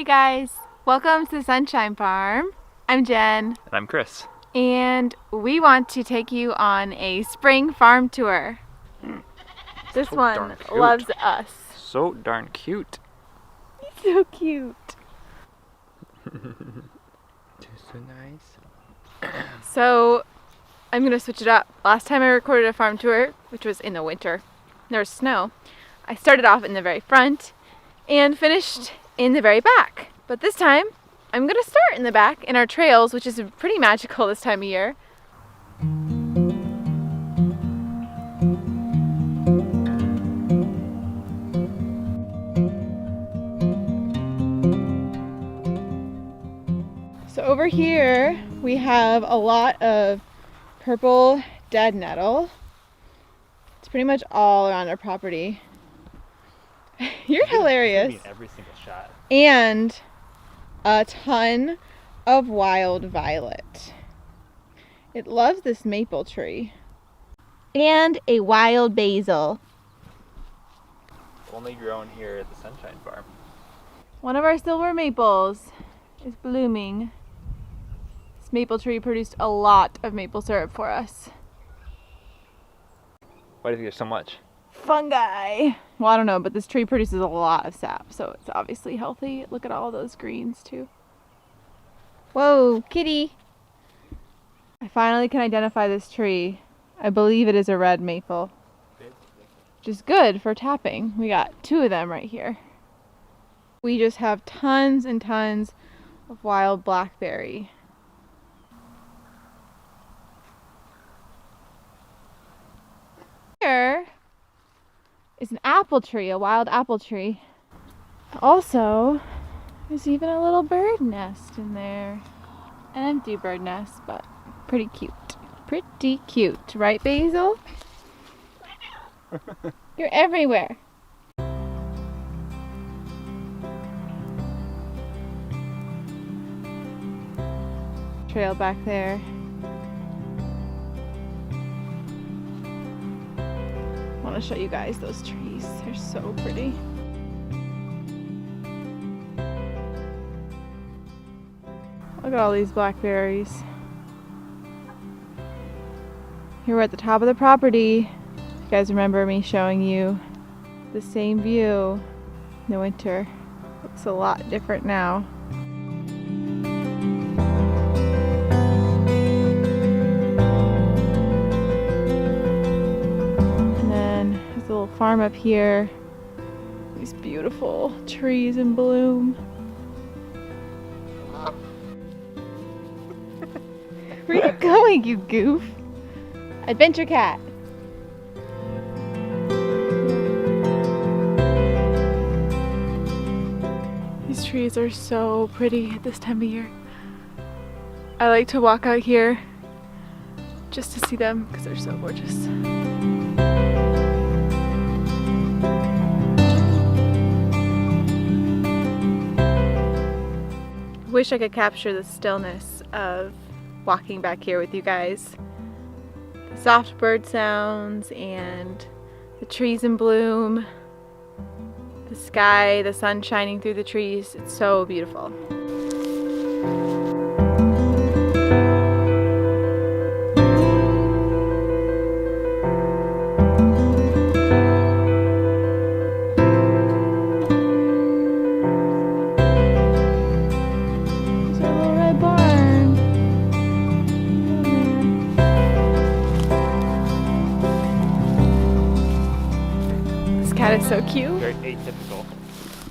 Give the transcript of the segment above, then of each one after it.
guys, welcome to the Sunshine Farm. I'm Jen. And I'm Chris. And we want to take you on a spring farm tour. This one loves us. So darn cute. He's so cute. So nice. So I'm going to switch it up. Last time I recorded a farm tour, which was in the winter, there was snow. I started off in the very front and finished in the very back. But this time, I'm going to start in the back in our trails, which is pretty magical this time of year. So over here, we have a lot of purple dead nettle. It's pretty much all around our property. You're hilarious. In every single shot. And a ton of wild violet. It loves this maple tree. And a wild basil. Only grown here at the Sunshine Farm. One of our silver maples is blooming. This maple tree produced a lot of maple syrup for us. Why do you think there's so much? Fungi. Well, I don't know, but this tree produces a lot of sap, so it's obviously healthy. Look at all those greens too. Whoa, kitty. I finally can identify this tree. I believe it is a red maple, which is good for tapping. We got two of them right here. We just have tons and tons of wild blackberry. Here is an apple tree, a wild apple tree. Also, there's even a little bird nest in there. An empty bird nest, but pretty cute. Pretty cute, right, Basil? You're everywhere. Trail back there. I want to show you guys those trees. They're so pretty. Look at all these blackberries. Here we're at the top of the property. You guys remember me showing you the same view in the winter. Looks a lot different now. Little farm up here. These beautiful trees in bloom. Where are you going, you goof? Adventure cat. These trees are so pretty at this time of year. I like to walk out here just to see them because they're so gorgeous. Wish I could capture the stillness of walking back here with you guys. The soft bird sounds and the trees in bloom, the sky, the sun shining through the trees. It's so beautiful. Cat is so cute. Very atypical.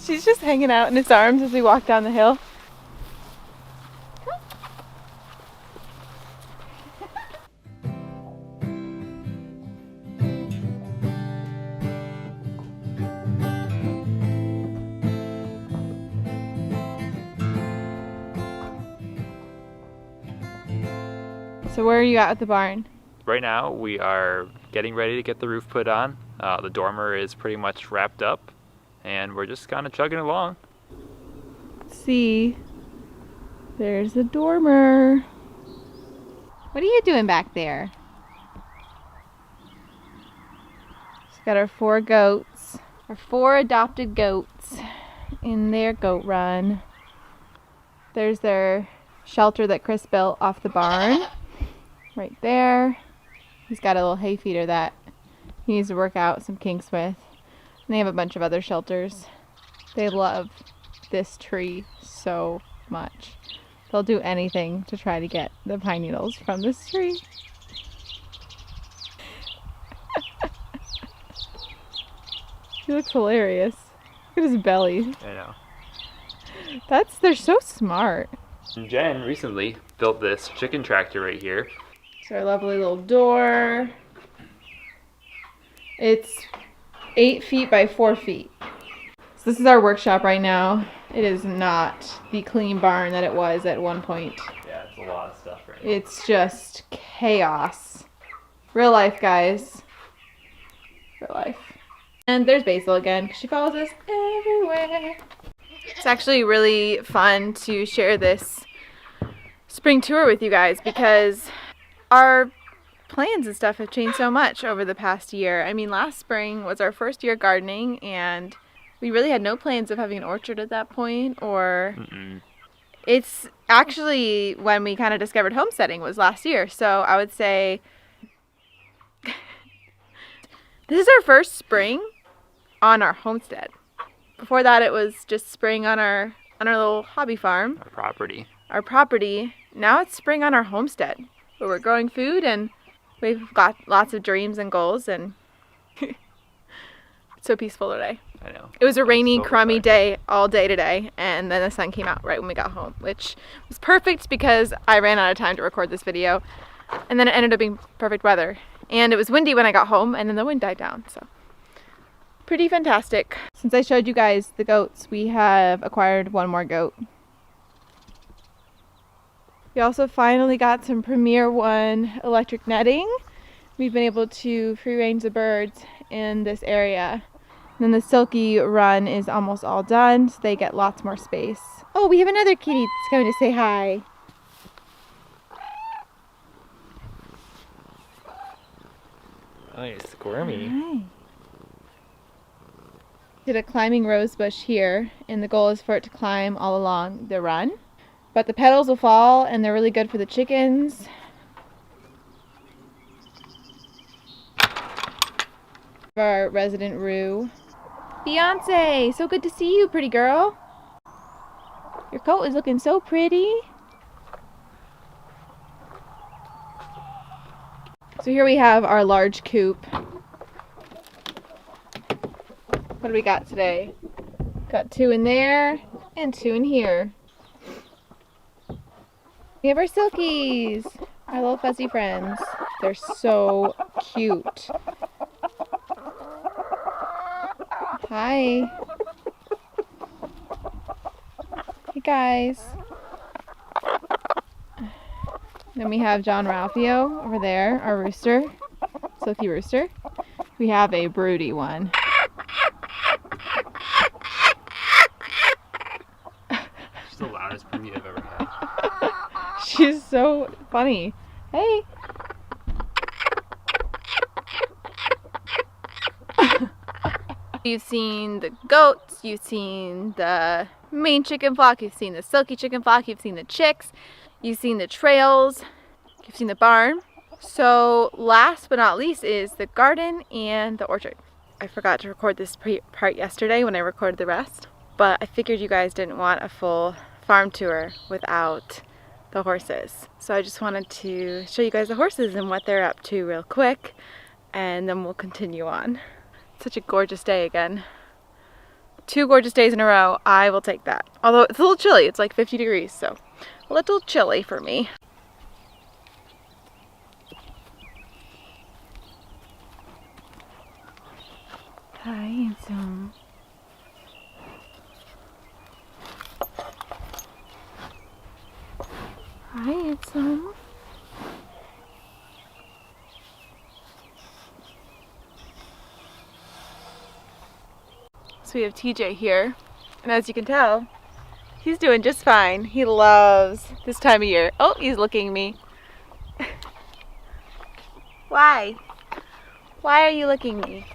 She's just hanging out in his arms as we walk down the hill. So where are you at the barn? Right now we are getting ready to get the roof put on. The dormer is pretty much wrapped up and we're just kind of chugging along. Let's see, there's the dormer. What are you doing back there? She's got our 4 goats, our 4 adopted goats in their goat run. There's their shelter that Chris built off the barn. Right there. He's got a little hay feeder that he needs to work out some kinks with. And they have a bunch of other shelters. They love this tree so much. They'll do anything to try to get the pine needles from this tree. He looks hilarious. Look at his belly. I know. They're so smart. Jen recently built this chicken tractor right here. It's our lovely little door. It's 8 feet by 4 feet. So this is our workshop right now. It is not the clean barn that it was at one point. Yeah, it's a lot of stuff right now. It's just chaos. Real life, guys. Real life. And there's Basil again, because she follows us everywhere. It's actually really fun to share this spring tour with you guys because our plans and stuff have changed so much over the past year. I mean, last spring was our first year gardening, and we really had no plans of having an orchard at that point, or it's actually when we kind of discovered homesteading was last year. So I would say this is our first spring on our homestead. Before that, it was just spring on our little hobby farm. Our property. Now it's spring on our homestead, where we're growing food and we've got lots of dreams and goals, and it's so peaceful today. I know. It was a rainy, crummy day all day today, and then the sun came out right when we got home, which was perfect because I ran out of time to record this video, and then it ended up being perfect weather. And it was windy when I got home, and then the wind died down, so pretty fantastic. Since I showed you guys the goats, we have acquired one more goat. We also finally got some Premier One electric netting. We've been able to free range the birds in this area. And then the silky run is almost all done, so they get lots more space. Oh, we have another kitty that's coming to say hi. Oh, you're squirmy. Hi. Did a climbing rose bush here, and the goal is for it to climb all along the run. But the petals will fall, and they're really good for the chickens. Our resident Roo. Beyonce, so good to see you, pretty girl. Your coat is looking so pretty. So here we have our large coop. What do we got today? Got 2 in there and 2 in here. We have our silkies, our little fuzzy friends. They're so cute. Hi. Hey guys. Then we have John Ralphio over there, our rooster, silky rooster. We have a broody one. She's the loudest pony I've ever had. She's so funny. Hey. You've seen the goats, you've seen the main chicken flock, you've seen the silky chicken flock, you've seen the chicks, you've seen the trails, you've seen the barn. So last but not least is the garden and the orchard. I forgot to record this part yesterday when I recorded the rest, but I figured you guys didn't want a full farm tour without the horses. So I just wanted to show you guys the horses and what they're up to real quick, and then we'll continue on. Such a gorgeous day again. 2 gorgeous days in a row. I will take that. Although it's a little chilly. It's like 50 degrees, so a little chilly for me. Hi, handsome. Hi, handsome. So we have TJ here, and as you can tell, he's doing just fine. He loves this time of year. Oh, he's looking at me. Why? Why are you looking at me?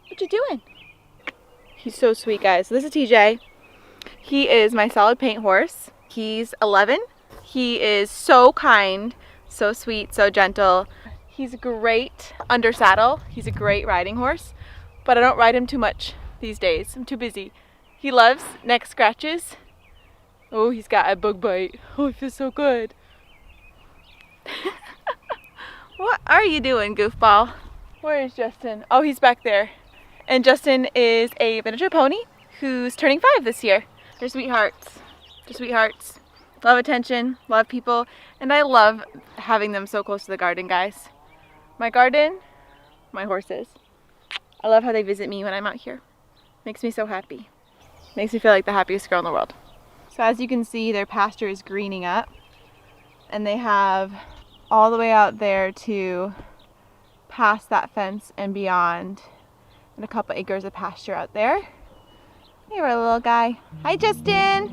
What you doing? He's so sweet, guys. So this is TJ. He is my solid paint horse. He's 11. He is so kind, so sweet, so gentle. He's great under saddle. He's a great riding horse, but I don't ride him too much these days. I'm too busy. He loves neck scratches. Oh, he's got a bug bite. Oh, it feels so good. What are you doing, goofball? Where is Justin? Oh, he's back there. And Justin is a miniature pony who's turning 5 this year. They're sweethearts. They're sweethearts. Love attention, love people, and I love having them so close to the garden, guys. My garden, my horses. I love how they visit me when I'm out here. Makes me so happy. Makes me feel like the happiest girl in the world. So as you can see, their pasture is greening up, and they have all the way out there to past that fence and beyond, and a couple acres of pasture out there. Hey, our little guy. Hi, Justin.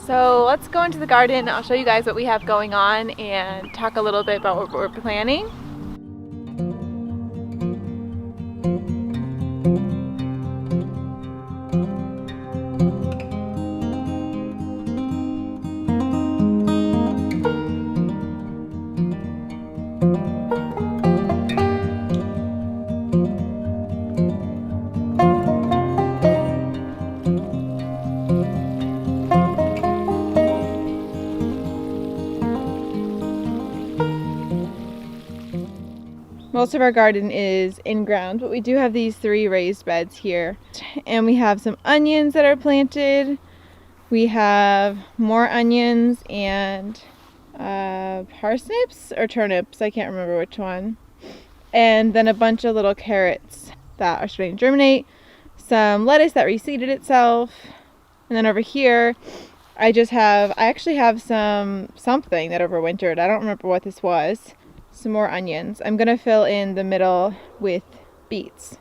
So let's go into the garden. I'll show you guys what we have going on and talk a little bit about what we're planning. Most of our garden is in ground, but we do have these 3 raised beds here. And we have some onions that are planted. We have more onions and parsnips or turnips, I can't remember which one. And then a bunch of little carrots that are starting to germinate. Some lettuce that reseeded itself. And then over here, I actually have something that overwintered. I don't remember what this was. Some more onions. I'm gonna fill in the middle with beets.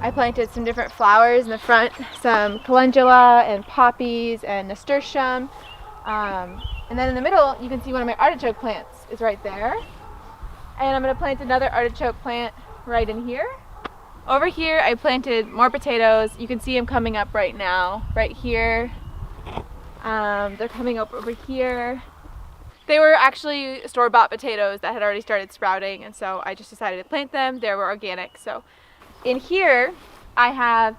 I planted some different flowers in the front, some calendula and poppies and nasturtium. And then in the middle, you can see one of my artichoke plants is right there. And I'm going to plant another artichoke plant right in here. Over here, I planted more potatoes. You can see them coming up right now, right here. They're coming up over here. They were actually store-bought potatoes that had already started sprouting, and so I just decided to plant them. They were organic. So in here, I have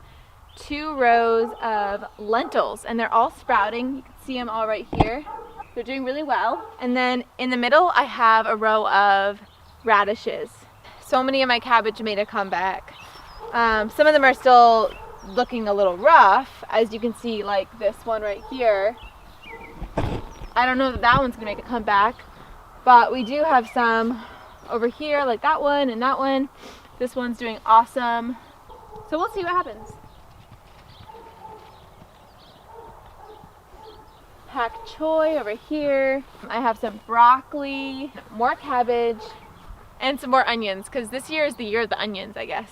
2 rows of lentils, and they're all sprouting. You can see them all right here. They're doing really well. And then in the middle, I have a row of radishes. So many of my cabbage made a comeback. Some of them are still looking a little rough, as you can see, like this one right here. I don't know that that one's gonna make a comeback, but we do have some over here, like that one and that one. This one's doing awesome. So we'll see what happens. Pak choy over here. I have some broccoli, more cabbage, and some more onions, because this year is the year of the onions, I guess.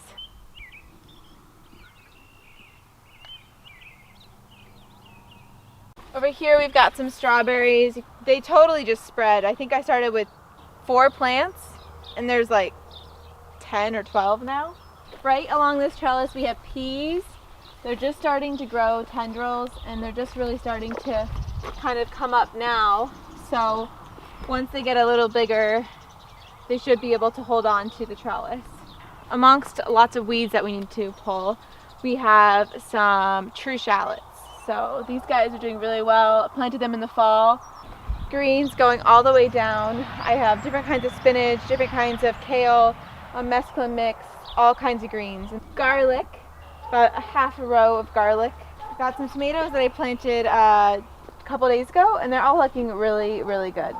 Over here we've got some strawberries. They totally just spread. I think I started with 4 plants, and there's like 10 or 12 now. Right along this trellis we have peas. They're just starting to grow tendrils, and they're just really starting to kind of come up now. So once they get a little bigger, they should be able to hold on to the trellis. Amongst lots of weeds that we need to pull, we have some true shallots. So these guys are doing really well. I planted them in the fall. Greens going all the way down. I have different kinds of spinach, different kinds of kale, a mesclun mix, all kinds of greens. Garlic, about a half a row of garlic. Got some tomatoes that I planted a couple days ago, and they're all looking really, really good.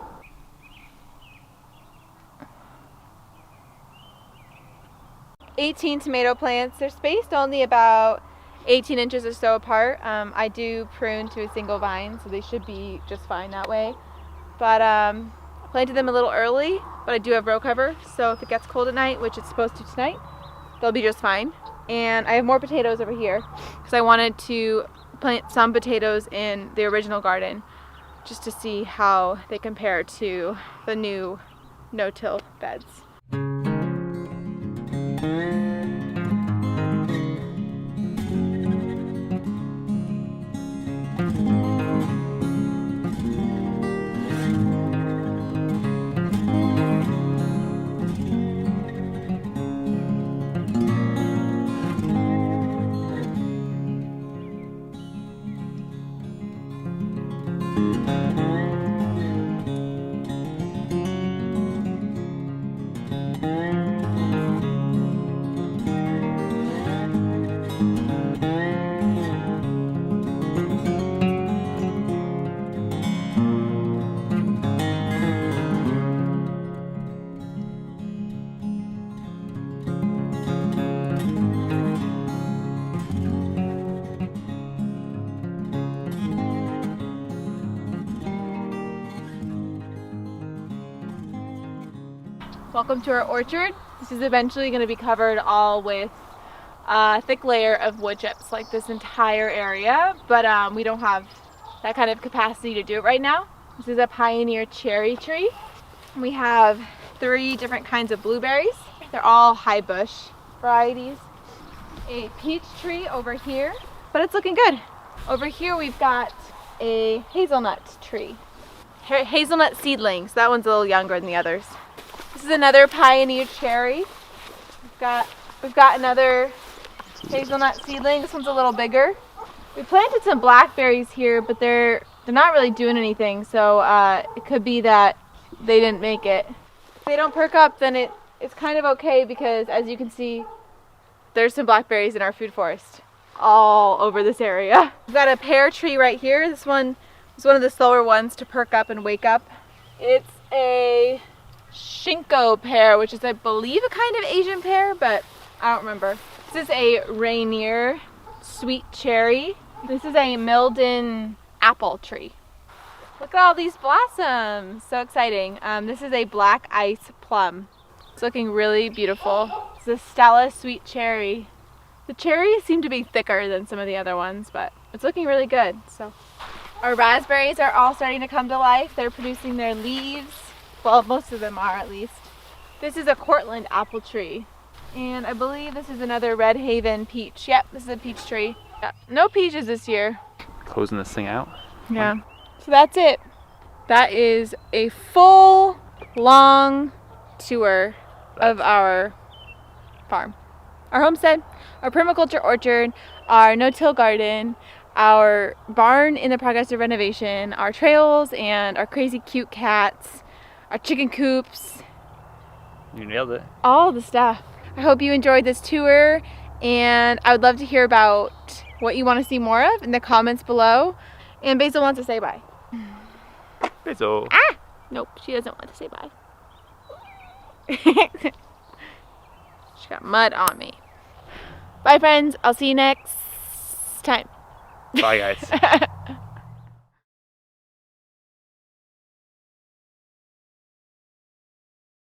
"18 tomato plants. They're spaced only about 18 inches or so apart. I do prune to a single vine, so they should be just fine that way. But I planted them a little early, but I do have row cover, so if it gets cold at night, which it's supposed to tonight, they'll be just fine. And I have more potatoes over here because I wanted to plant some potatoes in the original garden just to see how they compare to the new no-till beds. Welcome to our orchard. This is eventually going to be covered all with a thick layer of wood chips, like this entire area, but we don't have that kind of capacity to do it right now. This is a pioneer cherry tree. We have 3 different kinds of blueberries. They're all high bush varieties. A peach tree over here, but it's looking good. Over here we've got a hazelnut tree. Hazelnut seedlings. That one's a little younger than the others. This is another pioneer cherry. We've got another hazelnut seedling. This one's a little bigger. We planted some blackberries here, but they're not really doing anything, so it could be that they didn't make it. If they don't perk up, then it's kind of okay because, as you can see, there's some blackberries in our food forest all over this area. We've got a pear tree right here. This one is one of the slower ones to perk up and wake up. It's a Shinko pear, which is, I believe, a kind of Asian pear, but I don't remember. This is a Rainier sweet cherry. This is a Milden apple tree. Look at all these blossoms. So exciting. This is a black ice plum. It's looking really beautiful. It's a Stella sweet cherry. The cherries seem to be thicker than some of the other ones, but it's looking really good. So our raspberries are all starting to come to life. They're producing their leaves. Well, most of them are, at least. This is a Cortland apple tree. And I believe this is another Red Haven peach. Yep, this is a peach tree. Yep. No peaches this year. Closing this thing out. Yeah. So that's it. That is a full, long tour of our farm. Our homestead, our permaculture orchard, our no-till garden, our barn in the progress of renovation, our trails, and our crazy cute cats, our chicken coops. You nailed it. All the stuff. I hope you enjoyed this tour, and I would love to hear about what you want to see more of in the comments below. And Basil wants to say bye. Basil. Ah! Nope, she doesn't want to say bye. She got mud on me. Bye, friends. I'll see you next time. Bye, guys.